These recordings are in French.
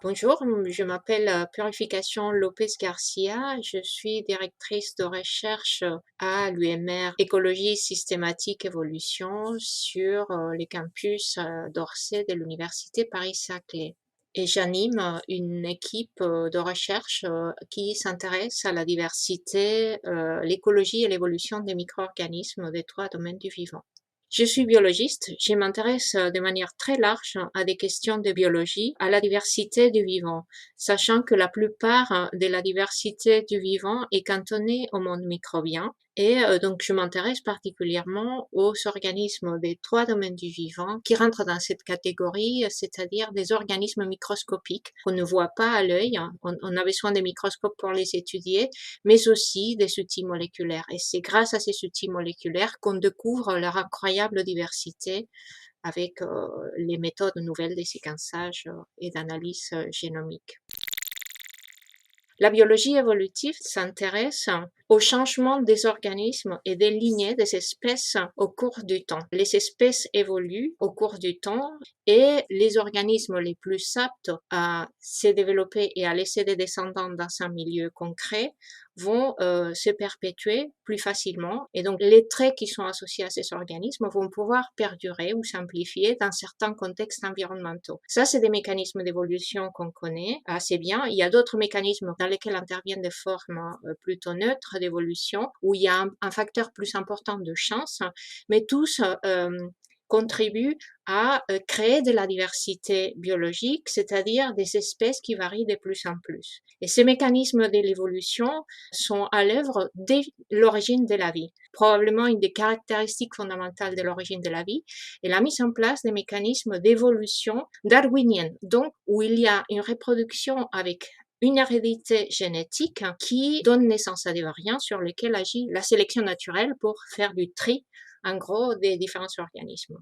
Bonjour, je m'appelle Purification Lopez Garcia. Je suis directrice de recherche à l'UMR Écologie Systématique Évolution sur les campus d'Orsay de l'Université Paris-Saclay. Et j'anime une équipe de recherche qui s'intéresse à la diversité, l'écologie et l'évolution des micro-organismes des trois domaines du vivant. Je suis biologiste, je m'intéresse de manière très large à des questions de biologie, à la diversité du vivant, sachant que la plupart de la diversité du vivant est cantonnée au monde microbien. Et donc je m'intéresse particulièrement aux organismes des trois domaines du vivant qui rentrent dans cette catégorie, c'est-à-dire des organismes microscopiques qu'on ne voit pas à l'œil. On a besoin des microscopes pour les étudier, mais aussi des outils moléculaires. Et c'est grâce à ces outils moléculaires qu'on découvre leur incroyable diversité avec les méthodes nouvelles de séquençage et d'analyse génomique. La biologie évolutive s'intéresse au changement des organismes et des lignées des espèces au cours du temps. Les espèces évoluent au cours du temps et les organismes les plus aptes à se développer et à laisser des descendants dans un milieu concret vont se perpétuer plus facilement et donc les traits qui sont associés à ces organismes vont pouvoir perdurer ou s'amplifier dans certains contextes environnementaux. Ça, c'est des mécanismes d'évolution qu'on connaît assez bien. Il y a d'autres mécanismes dans lesquels interviennent des formes plutôt neutres d'évolution où il y a un facteur plus important de chance, mais tous contribuent à créer de la diversité biologique, c'est-à-dire des espèces qui varient de plus en plus. Et ces mécanismes de l'évolution sont à l'œuvre dès l'origine de la vie. Probablement une des caractéristiques fondamentales de l'origine de la vie est la mise en place des mécanismes d'évolution darwinienne, donc où il y a une reproduction avec une hérédité génétique qui donne naissance à des variants sur lesquels agit la sélection naturelle pour faire du tri, en gros, des différents organismes.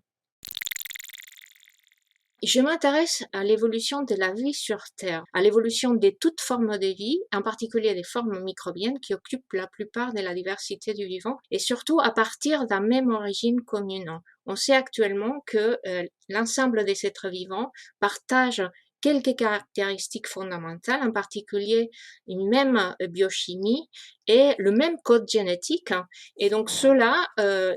Je m'intéresse à l'évolution de la vie sur Terre, à l'évolution de toutes formes de vie, en particulier des formes microbiennes qui occupent la plupart de la diversité du vivant, et surtout à partir d'une même origine commune. On sait actuellement que l'ensemble des êtres vivants partagent quelques caractéristiques fondamentales, en particulier une même biochimie et le même code génétique. Et donc cela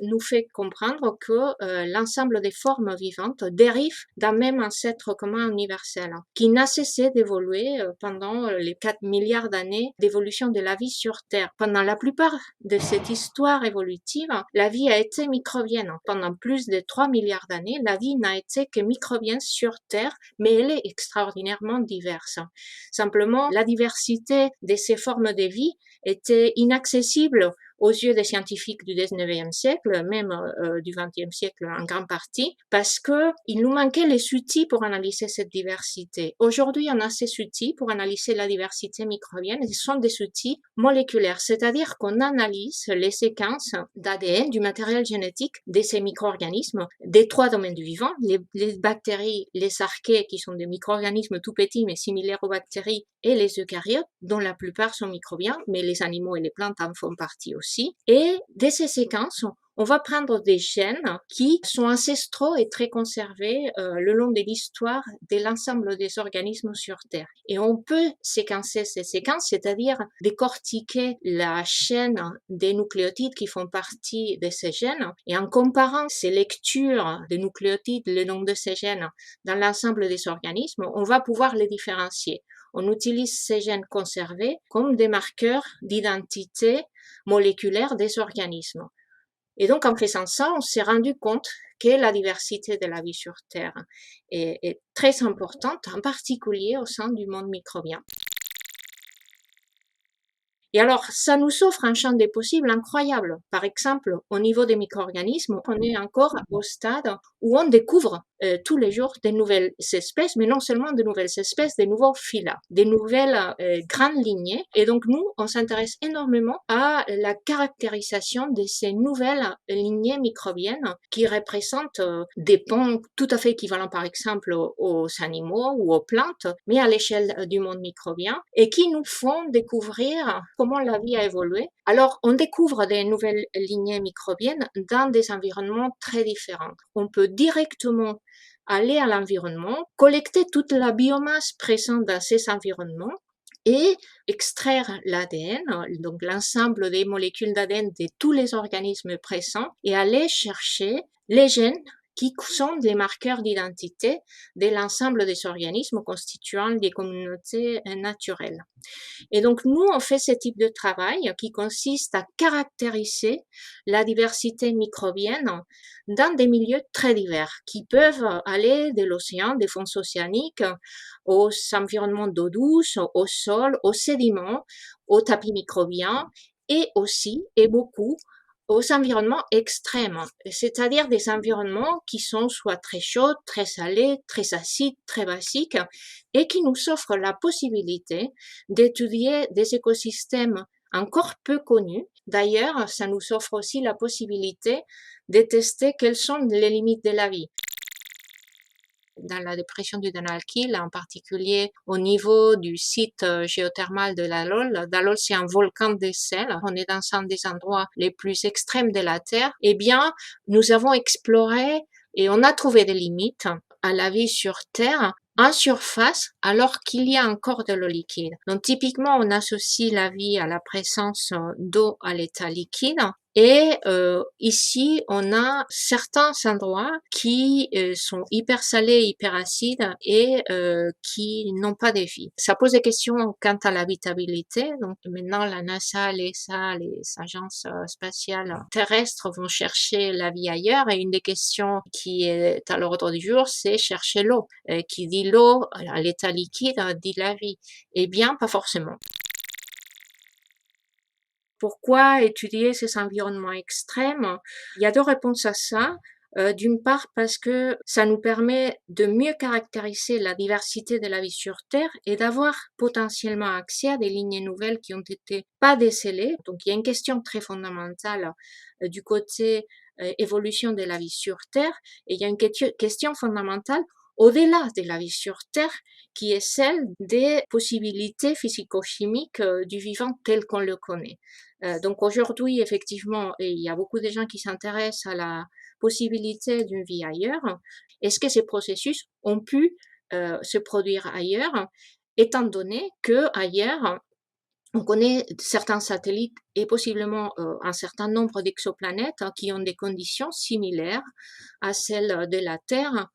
nous fait comprendre que l'ensemble des formes vivantes dérivent d'un même ancêtre commun universel qui n'a cessé d'évoluer pendant les 4 milliards d'années d'évolution de la vie sur Terre. Pendant la plupart de cette histoire évolutive, la vie a été microbienne. Pendant plus de 3 milliards d'années, la vie n'a été que microbienne sur Terre, mais elle est extraordinairement diverse. Simplement, la diversité de ces formes de vie était inaccessible aux yeux des scientifiques du 19e siècle, même du 20e siècle en grande partie, parce que il nous manquait les outils pour analyser cette diversité. Aujourd'hui, on a ces outils pour analyser la diversité microbienne, et ce sont des outils moléculaires, c'est-à-dire qu'on analyse les séquences d'ADN, du matériel génétique de ces micro-organismes, des trois domaines du vivant, les bactéries, les archées, qui sont des micro-organismes tout petits mais similaires aux bactéries, et les eucaryotes, dont la plupart sont microbiens, mais les animaux et les plantes en font partie aussi. Et de ces séquences, on va prendre des gènes qui sont ancestraux et très conservés le long de l'histoire de l'ensemble des organismes sur Terre. Et on peut séquencer ces séquences, c'est-à-dire décortiquer la chaîne des nucléotides qui font partie de ces gènes. Et en comparant ces lectures de nucléotides le long de ces gènes dans l'ensemble des organismes, on va pouvoir les différencier. On utilise ces gènes conservés comme des marqueurs d'identité moléculaire des organismes. Et donc, en faisant ça, on s'est rendu compte que la diversité de la vie sur Terre est très importante, en particulier au sein du monde microbien. Et alors, ça nous offre un champ des possibles incroyable. Par exemple, au niveau des micro-organismes, on est encore au stade où on découvre tous les jours des nouvelles espèces, mais non seulement de nouvelles espèces, des nouveaux phyla, des nouvelles grandes lignées. Et donc, nous, on s'intéresse énormément à la caractérisation de ces nouvelles lignées microbiennes qui représentent des ponts tout à fait équivalents, par exemple, aux animaux ou aux plantes, mais à l'échelle du monde microbien, et qui nous font découvrir comment la vie a évolué. Alors, on découvre des nouvelles lignées microbiennes dans des environnements très différents. On peut directement aller à l'environnement, collecter toute la biomasse présente dans ces environnements et extraire l'ADN, donc l'ensemble des molécules d'ADN de tous les organismes présents, et aller chercher les gènes qui sont des marqueurs d'identité de l'ensemble des organismes constituant des communautés naturelles. Et donc, nous, on fait ce type de travail qui consiste à caractériser la diversité microbienne dans des milieux très divers, qui peuvent aller de l'océan, des fonds océaniques, aux environnements d'eau douce, au sol, aux sédiments, aux tapis microbiens, et aussi, et beaucoup, aux environnements extrêmes, c'est-à-dire des environnements qui sont soit très chauds, très salés, très acides, très basiques, et qui nous offrent la possibilité d'étudier des écosystèmes encore peu connus. D'ailleurs, ça nous offre aussi la possibilité de tester quelles sont les limites de la vie. Dans la dépression du Danakil, en particulier au niveau du site géothermal de Dalol. Dalol, c'est un volcan de sel. On est dans un des endroits les plus extrêmes de la Terre. Eh bien, nous avons exploré et on a trouvé des limites à la vie sur Terre en surface alors qu'il y a encore de l'eau liquide. Donc typiquement, on associe la vie à la présence d'eau à l'état liquide. Et ici, on a certains endroits qui sont hyper salés, hyper acides et qui n'ont pas de vie. Ça pose des questions quant à l'habitabilité. Donc maintenant, la NASA, l'ESA, les agences spatiales terrestres vont chercher la vie ailleurs. Et une des questions qui est à l'ordre du jour, c'est chercher l'eau. Qui dit l'eau à l'état liquide dit la vie. Eh bien, pas forcément. Pourquoi étudier ces environnements extrêmes? Il y a deux réponses à ça. D'une part, parce que ça nous permet de mieux caractériser la diversité de la vie sur Terre et d'avoir potentiellement accès à des lignes nouvelles qui ont été pas décelées. Donc, il y a une question très fondamentale du côté évolution de la vie sur Terre, et il y a une question fondamentale au-delà de la vie sur Terre, qui est celle des possibilités physico-chimiques du vivant tel qu'on le connaît. Donc aujourd'hui, effectivement, il y a beaucoup de gens qui s'intéressent à la possibilité d'une vie ailleurs. Est-ce que ces processus ont pu se produire ailleurs, étant donné que ailleurs, on connaît certains satellites et possiblement un certain nombre d'exoplanètes qui ont des conditions similaires à celles de la Terre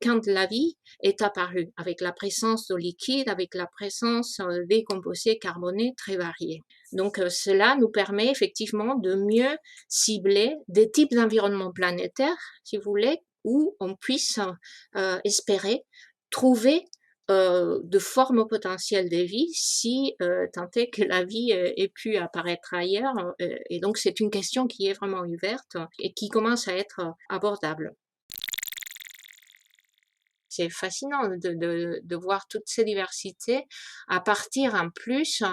quand la vie est apparue, avec la présence d'eau liquide, avec la présence des composés carbonés très variés. Donc cela nous permet effectivement de mieux cibler des types d'environnements planétaires, si vous voulez, où on puisse espérer trouver de formes potentielles de vie si tant est que la vie ait pu apparaître ailleurs. Et donc c'est une question qui est vraiment ouverte et qui commence à être abordable. C'est fascinant de voir toutes ces diversités à partir en plus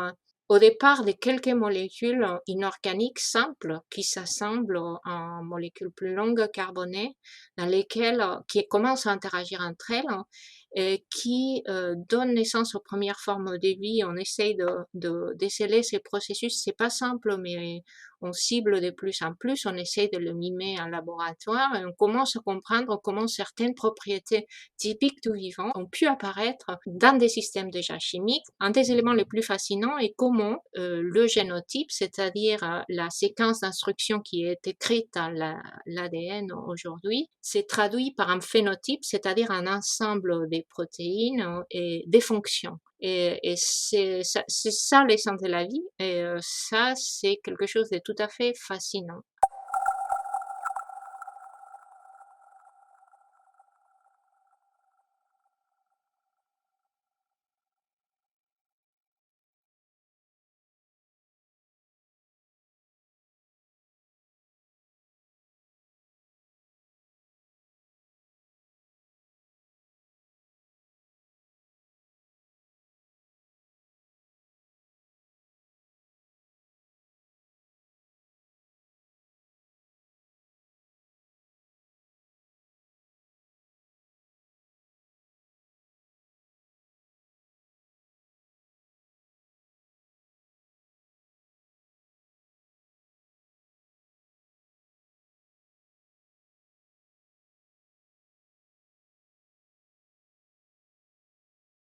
au départ de quelques molécules inorganiques simples qui s'assemblent en molécules plus longues carbonées dans lesquelles qui commencent à interagir entre elles et qui donnent naissance aux premières formes de vie. On essaye de déceler ces processus. C'est pas simple, mais on cible de plus en plus, on essaye de le mimer en laboratoire et on commence à comprendre comment certaines propriétés typiques du vivant ont pu apparaître dans des systèmes déjà chimiques. Un des éléments les plus fascinants est comment le génotype, c'est-à-dire la séquence d'instructions qui est écrite dans l'ADN aujourd'hui, s'est traduit par un phénotype, c'est-à-dire un ensemble des protéines et des fonctions. Et c'est ça l'essence de la vie. Et ça, c'est quelque chose de tout à fait fascinant.